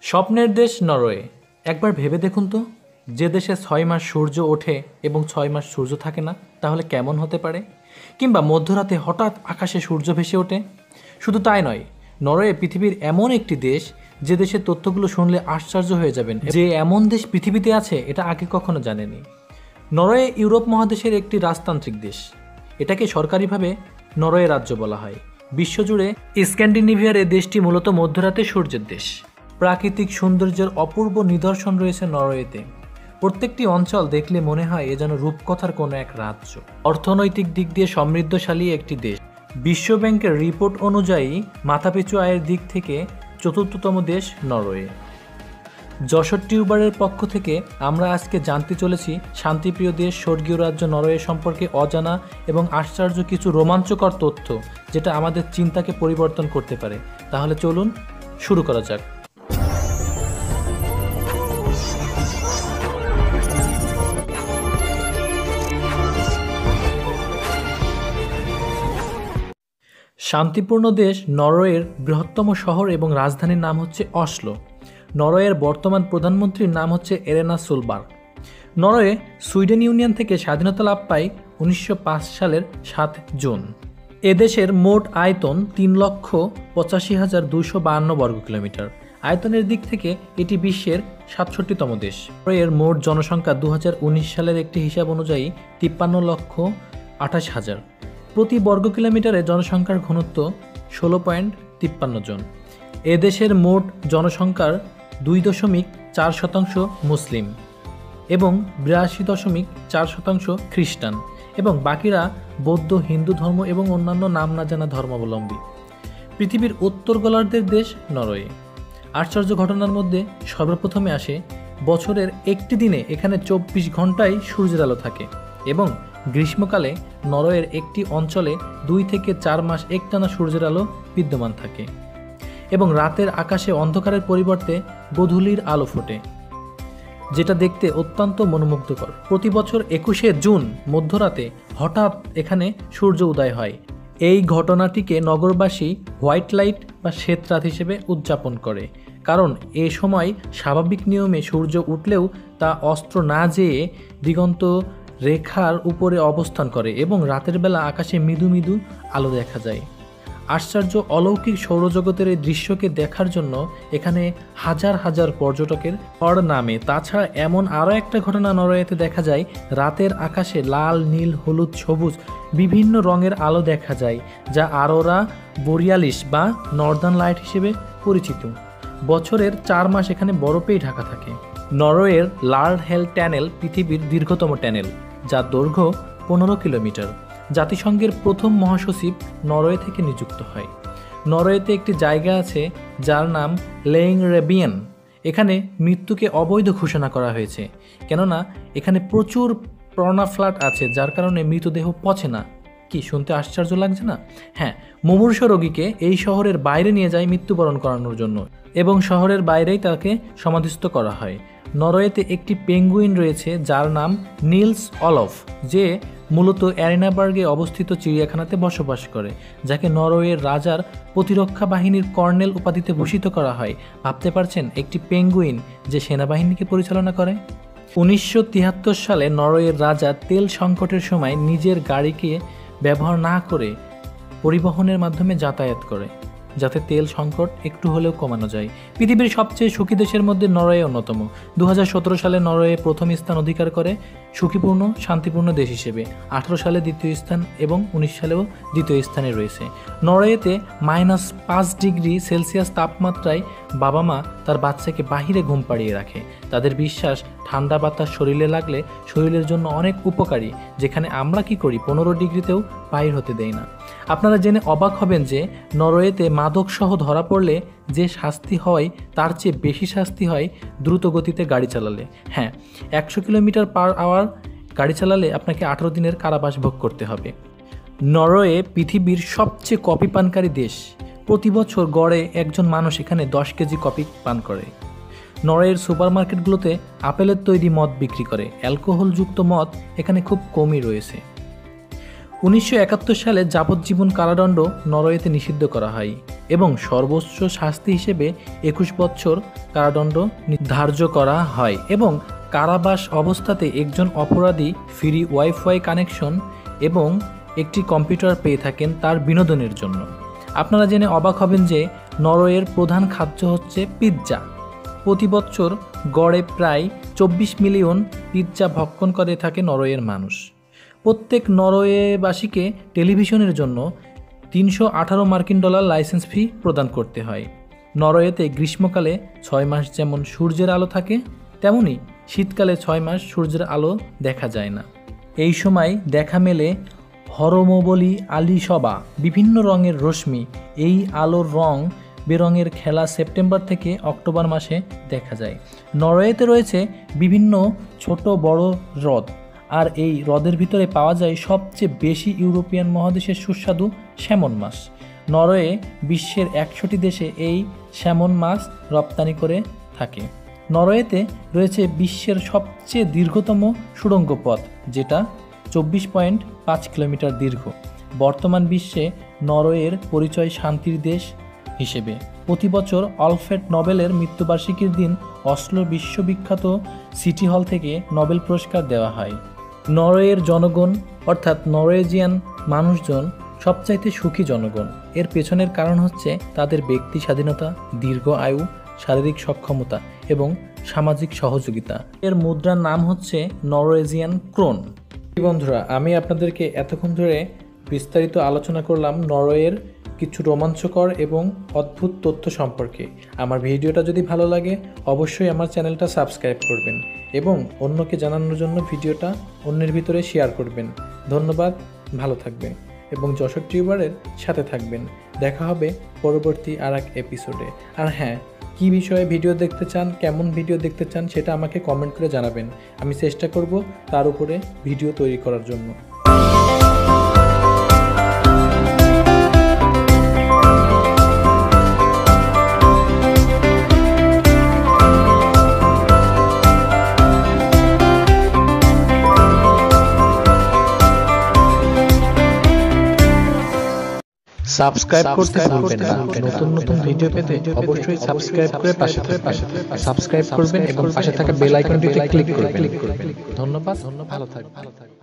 স্বপ্নের দেশ নরওয়ে। একবার ভেবে দেখুন তো, যে দেশে 6 মাস সূর্য ওঠে এবং 6 মাস সূর্য থাকে না, তাহলে কেমন হতে পারে? কিংবা মধ্যরাতে হঠাৎ আকাশে সূর্য ভেসে ওঠে। শুধু তাই নয়, নরওয়ে পৃথিবীর এমন একটি দেশ যে দেশের তথ্যগুলো শুনলে আশ্চর্য হয়ে যাবেন যে এমন দেশ পৃথিবীতে আছে এটা আগে কখনো জানেনি। নরওয়ে ইউরোপ মহাদেশের একটি রাজতান্ত্রিক দেশ। এটাকে সরকারিভাবে নরওয়ে রাজ্য বলা হয়। বিশ্বজুড়ে স্ক্যান্ডিনেভিয়ার এই দেশটি মূলত মধ্যরাতে সূর্যের দেশ। প্রাকৃতিক সৌন্দর্যের অপূর্ব নিদর্শন রয়েছে নরওয়েতে। প্রত্যেকটি অঞ্চল দেখলে মনে হয় এ যেন রূপকথার কোনো এক রাজ্য। অর্থনৈতিক দিক দিয়ে সমৃদ্ধশালী একটি দেশ। বিশ্ব ব্যাংকের রিপোর্ট অনুযায়ী মাথাপিছু আয়ের দিক থেকে 4র্থতম দেশ নরওয়ে। যশোর টিউবারের পক্ষ থেকে আমরা আজকে জানতে চলেছি শান্তিপ্রিয় দেশ স্বর্গীয় রাজ্য নরওয়ে সম্পর্কে অজানা এবং আশ্চর্য কিছু রোমাঞ্চকর তথ্য, যেটা আমাদের চিন্তাকে পরিবর্তন করতে পারে। তাহলে চলুন শুরু করা যাক। শান্তিপূর্ণ দেশ নরওয়ের বৃহত্তম শহর এবং রাজধানীর নাম হচ্ছে অসলো। নরওয়ের বর্তমান প্রধানমন্ত্রীর নাম হচ্ছে arena Solberg. Norway Sweden union থেকে স্বাধীনতা লাভ পায় 1905 সালের 7 জুন। এদেশের মোট আয়তন 3,85,252 বর্গ কিলোমিটার। আয়তনের দিক থেকে এটি বিশ্বের 67তম দেশ। নরওয়ের মোট জনসংখ্যা 2019 সালের একটি হিসাব অনুযায়ী 53,28,000। প্রতি বর্গ কিলোমিটারে জনসংখ্যার ঘনত্ব 16.53 জন। এদেশের মোট জনসংখ্যার 2.4% মুসলিম এবং 82.4% খ্রিস্টান এবং বাকিরা বৌদ্ধ, হিন্দু ধর্ম এবং অন্যান্য নাম না জানা ধর্মাবলম্বী। পৃথিবীর উত্তর গোলার্ধের দেশ নরওয়ে। আশ্চর্য ঘটনার মধ্যে সর্বপ্রথমে আসে বছরের একটি দিনে এখানে 24 ঘন্টায় সূর্যের আলো থাকে এবং গ্রীষ্মকালে নরওয়ের একটি অঞ্চলে 2 থেকে 4 মাস একটানা সূর্যের আলো বিদ্যমান থাকে এবং রাতের আকাশে অন্ধকারের পরিবর্তে গোধূলির আলো ফোটে, যেটা দেখতে অত্যন্ত মনোমুগ্ধকর। প্রতি বছর 21শে জুন মধ্যরাতে হঠাৎ এখানে সূর্য উদয় হয়। এই ঘটনাটিকে নগরবাসী হোয়াইট লাইট বা শ্বেত রাত হিসেবে উদযাপন করে, কারণ এ সময় স্বাভাবিক নিয়মে সূর্য উঠলেও তা অস্ত না যেয়ে দিগন্ত রেখার উপরে অবস্থান করে এবং রাতের বেলা আকাশে মৃদু মৃদু আলো দেখা যায়। আশ্চর্য অলৌকিক সৌরজগতের এই দৃশ্যকে দেখার জন্য এখানে হাজার হাজার পর্যটকের ঝড় নামে। তাছাড়া এমন আরও একটা ঘটনা নরওয়েতে দেখা যায়, রাতের আকাশে লাল, নীল, হলুদ, সবুজ বিভিন্ন রঙের আলো দেখা যায়, যা আরোরা বোরিয়ালিস বা নর্দার্ন লাইট হিসেবে পরিচিত। বছরের 4 মাস এখানে বরফেই ঢাকা থাকে। নরওয়ের লার্ডহেল টানেল পৃথিবীর দীর্ঘতম টানেল, যার দৈর্ঘ্য 15 কিলোমিটার। জাতিসংঘের প্রথম মহাসচিব নরওয়ে থেকে নিযুক্ত হয়। নরওয়েতে একটি জায়গা আছে যার নাম লেইংরেবিয়েন। এখানে মৃত্যুকে অবৈধ ঘোষণা করা হয়েছে, কেননা এখানে প্রচুর প্রর্নাফ্লাট আছে, যার কারণে মৃতদেহ পচে না। কি শুনতে আশ্চর্য লাগছে না? হ্যাঁ, মুমূর্ষু রোগীকে এই শহরের বাইরে নিয়ে যায় মৃত্যুবরণ করানোর জন্য এবং শহরের বাইরেই তাকে সমাধিস্থ করা হয়। নরওয়েতে একটি পেঙ্গুইন রয়েছে যার নাম নিলস অলফ, যে মূলত অ্যারেনাবার্গে অবস্থিত চিড়িয়াখানাতে বসবাস করে, যাকে নরওয়ের রাজার প্রতিরক্ষা বাহিনীর কর্নেল উপাধিতে ভূষিত করা হয়। ভাবতে পারছেন, একটি পেঙ্গুইন যে সেনাবাহিনীকে পরিচালনা করে। 1973 সালে নরওয়ের রাজা তেল সংকটের সময় নিজের গাড়িকে ব্যবহার না করে পরিবহনের মাধ্যমে যাতায়াত করে, যাতে তেল সংকট একটু হলেও কমানো যায়। পৃথিবীর সবচেয়ে সুখী দেশের মধ্যে নরওয়ে অন্যতম। 2017 সালে নরওয়ে প্রথম স্থান অধিকার করে সুখীপূর্ণ শান্তিপূর্ণ দেশ হিসেবে। 18 সালে দ্বিতীয় স্থান এবং 19 সালেও দ্বিতীয় স্থানে রয়েছে। নরওয়েতে -5 ডিগ্রি সেলসিয়াস তাপমাত্রায় বাবা মা তার বাচ্চাকে বাহিরে ঘুম পাড়িয়ে রাখে। তাদের বিশ্বাস, ঠান্ডা বাতাস শরীরে লাগলে শরীরের জন্য অনেক উপকারী, যেখানে আমরা কি করি 15 ডিগ্রিতেও বাহির হতে দেই না। আপনারা জেনে অবাক হবেন যে নরওয়েতে মাদকসহ ধরা পড়লে যে শাস্তি হয় তার চেয়ে বেশি শাস্তি হয় দ্রুত গতিতে গাড়ি চালালে। হ্যাঁ, 100 কিলোমিটার/আওয়ার গাড়ি চালালে আপনাকে 18 দিনের কারাবাস ভোগ করতে হবে। নরওয়ে পৃথিবীর সবচেয়ে কফি পানকারী দেশ। প্রতি বছর গড়ে একজন মানুষ এখানে 10 কেজি কফি পান করে। নরওয়ের সুপারমার্কেটগুলোতে আপেলের তৈরি মদ বিক্রি করে। অ্যালকোহলযুক্ত মদ এখানে খুব কমই রয়েছে। 1971 সালে যাবজ্জীবন কারাদণ্ড নরওয়েতে নিষিদ্ধ করা হয়। এবং সর্বোচ্চ শাস্তি হিসেবে 21 বছর কারাদণ্ড ধার্য করা হয় এবং কারাবাস অবস্থাতে একজন অপরাধী ফ্রি ওয়াইফাই কানেকশন এবং একটি কম্পিউটার পেয়ে থাকেন তার বিনোদনের জন্য। আপনারা জেনে অবাক হবেন যে নরওয়ের প্রধান খাদ্য হচ্ছে পিৎজা। প্রতি বছর গড়ে প্রায় 24 মিলিয়ন পিৎজা ভক্ষণ করে থাকে নরওয়ের মানুষ। প্রত্যেক নরওয়েবাসীকে টেলিভিশনের জন্য $318 লাইসেন্স ফি প্রদান করতে হয়। নরওয়েতে গ্রীষ্মকালে 6 মাস যেমন সূর্যের আলো থাকে, তেমনি শীতকালে 6 মাস সূর্যের আলো দেখা যায় না। এই সময় দেখা মেলে হরমোবলি আলিসবা, বিভিন্ন রঙের রশ্মি। এই আলোর রং বেরঙের খেলা সেপ্টেম্বর থেকে অক্টোবর মাসে দেখা যায়। নরওয়েতে রয়েছে বিভিন্ন ছোট বড় হ্রদ, আর এই হ্রদের ভিতরে পাওয়া যায় সবচেয়ে বেশি ইউরোপিয়ান মহাদেশের সুস্বাদু স্যামন মাছ। নরওয়ে বিশ্বের 100টি দেশে এই স্যামন মাছ রপ্তানি করে থাকে। নরওয়েতে রয়েছে বিশ্বের সবচেয়ে দীর্ঘতম সুড়ঙ্গ পথ, যেটা 24.5 কিলোমিটার দীর্ঘ। বর্তমান বিশ্বে নরওয়ের পরিচয় শান্তির দেশ হিসেবে। প্রতি বছর আলফ্রেড নোবেলের মৃত্যুবার্ষিকীর দিন অসলো বিশ্ববিখ্যাত সিটি হল থেকে নোবেল পুরস্কার দেওয়া হয়। নরওয়ের জনগণ অর্থাৎ নরওয়েজিয়ান মানুষজন সবচাইতে সুখী জনগণ। এর পেছনের কারণ হচ্ছে তাদের ব্যক্তি স্বাধীনতা, দীর্ঘ আয়ু, শারীরিক সক্ষমতা এবং সামাজিক সহযোগিতা। এর মুদ্রার নাম হচ্ছে নরওয়েজিয়ান ক্রোন। বন্ধুরা, আমি আপনাদেরকে এতক্ষণ ধরে বিস্তারিত আলোচনা করলাম নরওয়ের কিছু রোমাঞ্চকর এবং অদ্ভুত তথ্য সম্পর্কে। আমার ভিডিওটা যদি ভালো লাগে অবশ্যই আমার চ্যানেলটা সাবস্ক্রাইব করবেন এবং অন্যকে জানানোর জন্য ভিডিওটা অন্যের ভিতরে শেয়ার করবেন। ধন্যবাদ, ভালো থাকবেন এবং যশোর টিউবারের সাথে থাকবেন। দেখা হবে পরবর্তী আর এক এপিসোডে। আর হ্যাঁ, কী বিষয়ে ভিডিও দেখতে চান, কেমন ভিডিও দেখতে চান সেটা আমাকে কমেন্ট করে জানাবেন। আমি চেষ্টা করব তার উপরে ভিডিও তৈরি করার জন্য। সাবস্ক্রাইব করতে ভুলবেন না। নতুন নতুন ভিডিও পেতে অবশ্যই সাবস্ক্রাইব করে পাশে থাকবেন। সাবস্ক্রাইব করবেন এবং পাশে থাকা বেল আইকনটিতে ক্লিক করবেন। ধন্যবাদ, ভালো থাকবেন।